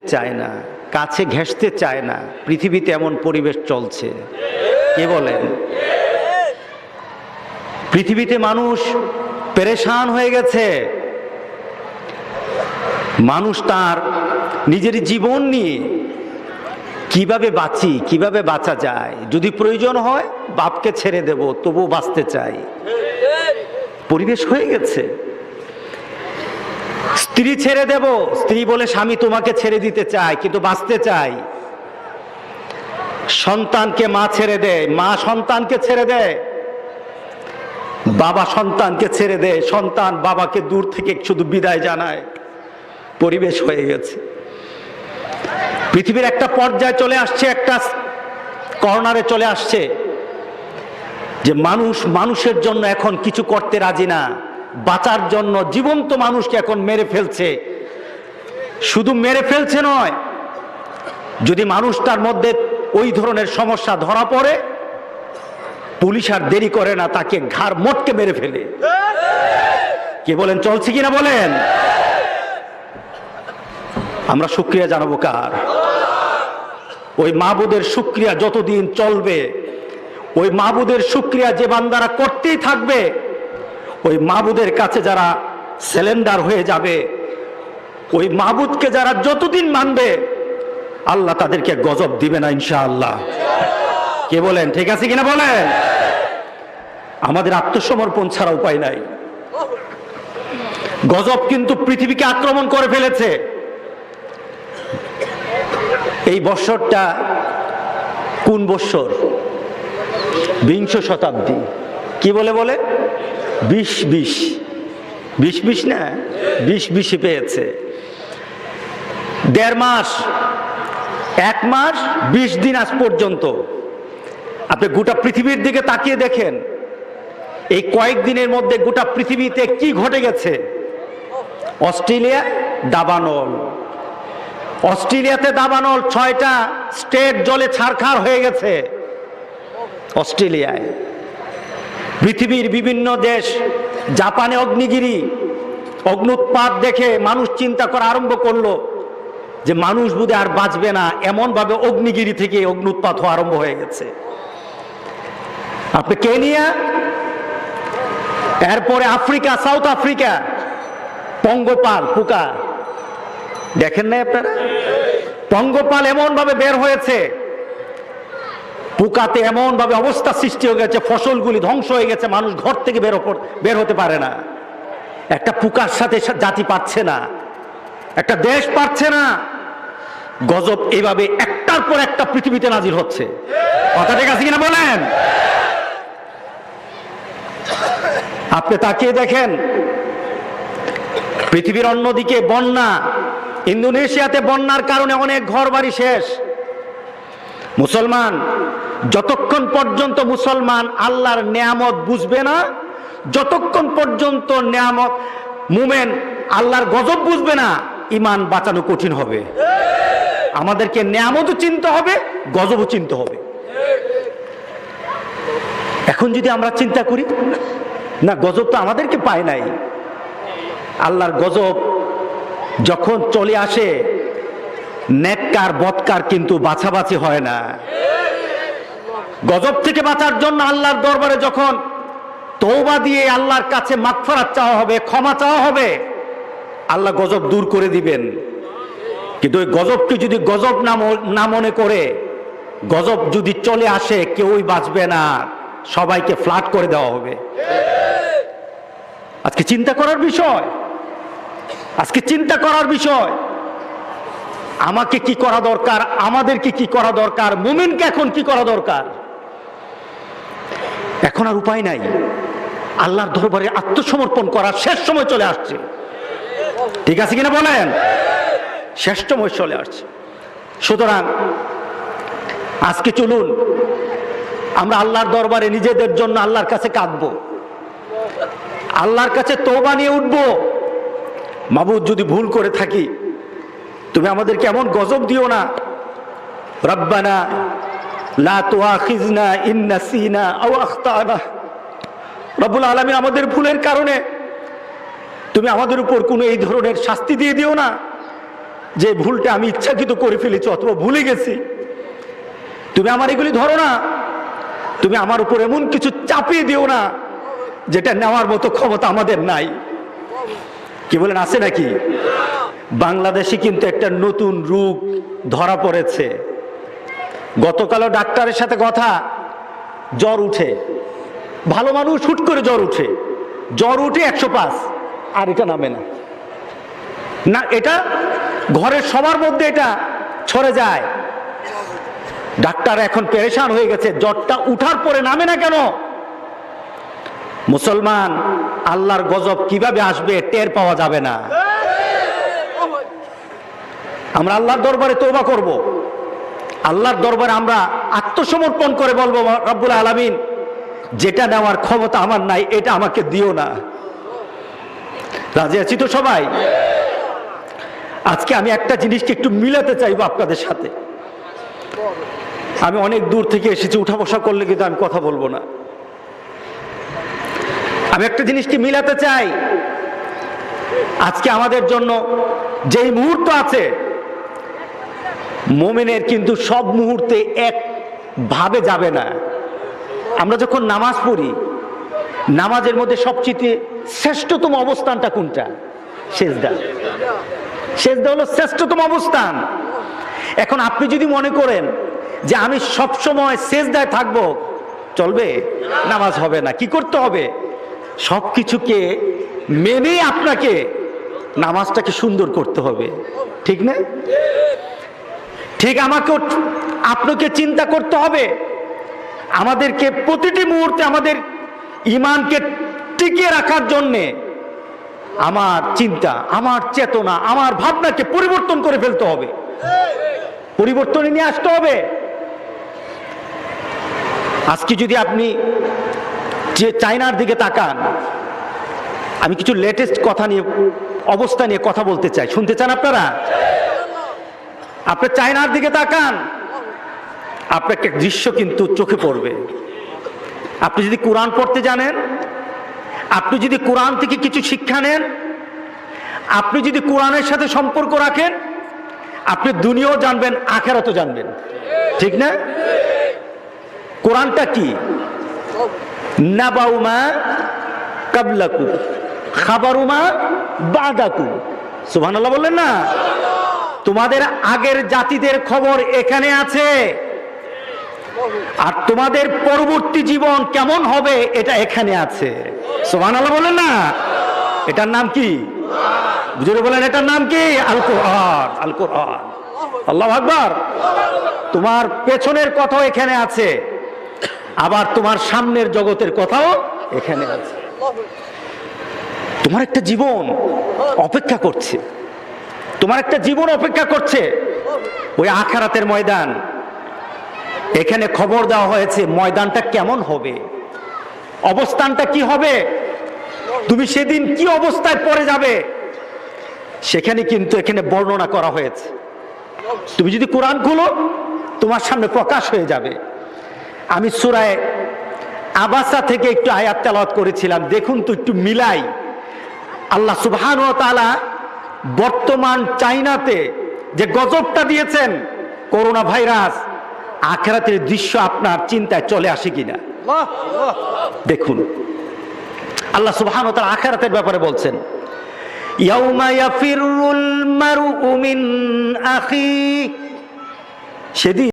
চায় না, কাছে ঘেঁষতে চায় না। পৃথিবীতে এমন পরিবেশ চলছে, কে বলেন? পৃথিবীতে মানুষ পেরেশান হয়ে গেছে। মানুষ তার নিজের জীবন নিয়ে কিভাবে বাঁচি, কিভাবে বাঁচা যায়, যদি প্রয়োজন হয় বাপকে ছেড়ে দেব তবুও বাঁচতে চাই, পরিবেশ হয়ে গেছে। স্ত্রী ছেড়ে দেব, স্ত্রী বলে স্বামী তোমাকে ছেড়ে দিতে চায় কিন্তু বাঁচতে চাই। সন্তানকে মা ছেড়ে দেয়, মা সন্তানকে ছেড়ে দেয়, বাবা সন্তানকে ছেড়ে দেয়, সন্তান বাবাকে দূর থেকে শুধু বিদায় জানায়। পরিবেশ হয়ে গেছে। পৃথিবীর একটা পর্যায়ে চলে আসছে, একটা কর্নারে চলে আসছে যে মানুষ মানুষের জন্য এখন কিছু করতে রাজি না। বাঁচার জন্য জীবন্ত মানুষকে এখন মেরে ফেলছে। শুধু মেরে ফেলছে নয়, যদি মানুষটার মধ্যে ওই ধরনের সমস্যা ধরা পড়ে, পুলিশ আর দেরি করে না, তাকে ঘাড় মোটকে মেরে ফেলে। কে বলেন চলছে কিনা বলেন? আমরা শুকরিয়া জানাবো কার? ওই মাবুদের শুকরিয়া যতদিন চলবে, ওই মাবুদের শুকরিয়া যে বান্দারা করতেই থাকবে, ওই মাবুদের কাছে যারা সিলিন্ডার হয়ে যাবে, ওই মাবুদকে যারা যতদিন মানবে, আল্লাহ তাদেরকে গজব দিবে না ইনশাআল্লাহ। কে বলেন ঠিক আছে কিনা বলেন? আমাদের আত্মসমর্পণ ছাড়া উপায় নাই। গজব কিন্তু পৃথিবীকে আক্রমণ করে ফেলেছে। এই বৎসরটা কোন বৎসর? বিংশ শতাব্দী। কি বলে 20 না, 20 পেয়েছে। 1.5 মাস, 1 মাস 20 দিন আজ পর্যন্ত। আপনি গোটা পৃথিবীর দিকে তাকিয়ে দেখেন, এই কয়েকদিনের মধ্যে গোটা পৃথিবীতে কি ঘটে গেছে। অস্ট্রেলিয়া দাবানল, অস্ট্রেলিয়াতে দাবানল, 6টা স্টেট জলে ছারখার হয়ে গেছে অস্ট্রেলিয়ায়। পৃথিবীর বিভিন্ন দেশ, জাপানে অগ্নিগিরি, অগ্নুৎপাত দেখে মানুষ চিন্তা করা আরম্ভ করলো যে মানুষ বোধহয় আর বাঁচবে না, এমন ভাবে অগ্নিগিরি থেকে অগ্নুৎপাত হওয়া আরম্ভ হয়ে গেছে। আপনি কেনিয়া, এরপরে আফ্রিকা, সাউথ আফ্রিকা, পঙ্গপাল পোকা দেখেন নাই আপনারা? পঙ্গপাল এমন ভাবে বের হয়েছে, পোকাতে এমন ভাবে অবস্থা সৃষ্টি হয়ে গেছে, ফসলগুলি ধ্বংস হয়ে গেছে, মানুষ ঘর থেকে বের হতে পারে না। একটা পোকার সাথে জাতি পাচ্ছে না, একটা দেশ পাচ্ছে না। গজব এইভাবে একটার পর একটা পৃথিবীতে নাজিল হচ্ছে। কথা ঠিক আছে কিনা বলেন? আপনি তাকিয়ে দেখেন, পৃথিবীর অন্যদিকে বন্যা, ইন্দোনেশিয়াতে বন্যার কারণে অনেক ঘর বাড়ি শেষ। মুসলমান যতক্ষণ পর্যন্ত মুসলমান আল্লাহর নেয়ামত বুঝবে না, যতক্ষণ পর্যন্ত নেয়ামত মুমেন আল্লাহর গজব বুঝবে না, ঈমান বাঁচানো কঠিন হবে। আমাদেরকে নেয়ামতও চিনতে হবে, গজবও চিনতে হবে। এখন যদি আমরা চিন্তা করি, না গজব তো আমাদেরকে পায় নাই, আল্লাহর গজব যখন চলে আসে, নেককার বদকার কিন্তু বাছাবাছি হয় না। গজব থেকে বাঁচার জন্য আল্লাহর দরবারে যখন তওবা দিয়ে আল্লাহর কাছে মাগফিরাত চাওয়া হবে, ক্ষমা চাওয়া হবে, আল্লাহ গজব দূর করে দিবেন। কিন্তু ওই গজবকে যদি গজব না মনে করে, গজব যদি চলে আসে, কেউই বাঁচবে না, সবাইকে ফ্ল্যাট করে দেওয়া হবে। আজকে চিন্তা করার বিষয়, আজকে চিন্তা করার বিষয়, আমাকে কি করা দরকার, আমাদেরকে কি করা দরকার, মুমিনকে এখন কি করা দরকার। এখন আর উপায় নাই, আল্লাহর দরবারে আত্মসমর্পণ করার শেষ সময় চলে আসছে। ঠিক আছে কিনা বলেন? শেষ সময় চলে আসছে। সুতরাং আজকে চলুন আমরা আল্লাহর দরবারে নিজেদের জন্য আল্লাহর কাছে কাঁদবো, আল্লাহর কাছে তওবা নিয়ে উঠবো। মাবুদ, যদি ভুল করে থাকি তুমি আমাদেরকে এমন গজব দিও না। রব্বানা লা তুআখিযনা ইন নাসিনা আও আখতানা। রব্বুল আলামিন, আমাদের ভুলের কারণে তুমি আমাদের উপর কোনো এই ধরনের শাস্তি দিয়ে দিও না। যে ভুলটা আমি ইচ্ছাকৃত করে ফেলেছি অথবা ভুলে গেছি, তুমি আমার এগুলি ধরো না, তুমি আমার উপর এমন কিছু চাপিয়ে দিও না যেটা নেওয়ার মতো ক্ষমতা আমাদের নাই। কি বলেন, আছে নাকি? বাংলাদেশে কিন্তু একটা নতুন রোগ ধরা পড়েছে। গতকালও ডাক্তারের সাথে কথা, জ্বর উঠে, ভালো মানুষ হুট করে জ্বর উঠে, জ্বর উঠে 105, আর এটা নামে না, না এটা ঘরের সবার মধ্যে এটা ছড়ে যায়। ডাক্তার এখন পেরেশান হয়ে গেছে, জ্বরটা উঠার পরে নামে না কেন? মুসলমান, আল্লাহর গজব কিভাবে আসবে টের পাওয়া যাবে না। আমরা আল্লাহর দরবারে তওবা করব, আল্লাহর দরবারে আমরা আত্মসমর্পণ করে বলবো, রব্বুল আলামিন, যেটা নেওয়ার ক্ষমতা আমার নাই এটা আমাকে দিও না। রাজি আছি তো সবাই? আজকে আমি একটা জিনিসকে একটু মিলাতে চাইবো আপনাদের সাথে। আমি অনেক দূর থেকে এসেছি, উঠা বসা করলে কিন্তু আমি কথা বলবো না। আমি একটা জিনিসকে মিলাতে চাই। আজকে আমাদের জন্য যেই মুহূর্ত আছে, মুমিনের কিন্তু সব মুহূর্তে এক ভাবে যাবে না। আমরা যখন নামাজ পড়ি, নামাজের মধ্যে সবচেয়ে শ্রেষ্ঠতম অবস্থানটা কোনটা? সেজদা। সেজদা হলো শ্রেষ্ঠতম অবস্থান। এখন আপনি যদি মনে করেন যে আমি সব সময় সেজদায় থাকবো, চলবে? নামাজ হবে না। কি করতে হবে? সবকিছুকে মেনে আপনাকে নামাজটাকে সুন্দর করতে হবে, ঠিক না? ঠিক আমাকে আপনাকে চিন্তা করতে হবে, আমাদেরকে প্রতিটি মুহূর্তে আমাদের ঈমানকে টিকিয়ে রাখার জন্যে আমার চিন্তা, আমার চেতনা, আমার ভাবনাকে পরিবর্তন করে ফেলতে হবে, পরিবর্তনে নিয়ে আসতে হবে। আজকে যদি আপনি যে চায়নার দিকে তাকান, আমি কিছু লেটেস্ট কথা নিয়ে, অবস্থা নিয়ে কথা বলতে চাই, শুনতে চান আপনারা? আপনি চায়নার দিকে তাকান, আপনার একটা দৃশ্য কিন্তু চোখে পড়বে। আপনি যদি কোরআন পড়তে জানেন, আপনি যদি কোরআন থেকে কিছু শিক্ষা নেন, আপনি যদি কোরআনের সাথে সম্পর্ক রাখেন, আপনি দুনিয়াও জানবেন, আখিরাতও জানবেন, ঠিক না? কোরআনটা কি? নাবাউমা কাবলাকুম খাবারুমা বাদাকুম। সুবহানাল্লাহ বললেন না? তোমাদের আগের জাতিদের খবর এখানে আছে, আর তোমাদের পরবর্তী জীবন কেমন হবে এটা এখানে আছে। সুবহানাল্লাহ বলেন না? এটার নাম কি? বুঝে বলেন, এটার নাম কি? আল কোরআন। আল কোরআন। আল্লাহু আকবার। তোমার পেছনের কথাও এখানে আছে, আবার তোমার সামনের জগতের কথাও এখানে আছে। তোমার একটা জীবন অপেক্ষা করছে, তোমার একটা জীবন অপেক্ষা করছে ওই আখিরাতের ময়দান। এখানে খবর দেওয়া হয়েছে ময়দানটা কেমন হবে, অবস্থানটা কি হবে, তুমি সেদিন কি অবস্থায় পড়ে যাবে, সেখানে কিন্তু এখানে বর্ণনা করা হয়েছে। তুমি যদি কোরআন খুলো, তোমার সামনে প্রকাশ হয়ে যাবে। আমি সূরা আবাসা থেকে একটু আয়াত তেলাওয়াত করেছিলাম, দেখুন তো একটু মিলাই। আল্লাহ সুবহানাহু ওয়া তাআলা বর্তমান চাইনাতে যে গজবটা দিয়েছেন, করোনা ভাইরাস, আখিরাতের দৃশ্য আপনার চিন্তায় চলে আসে কিনা দেখুন। আল্লাহ সুবহানাহু ওয়া তাআলা আখিরাতের ব্যাপারে বলছেন, ইয়াউমা ইয়াফিরুল মারউ মিন আখি, সেদিন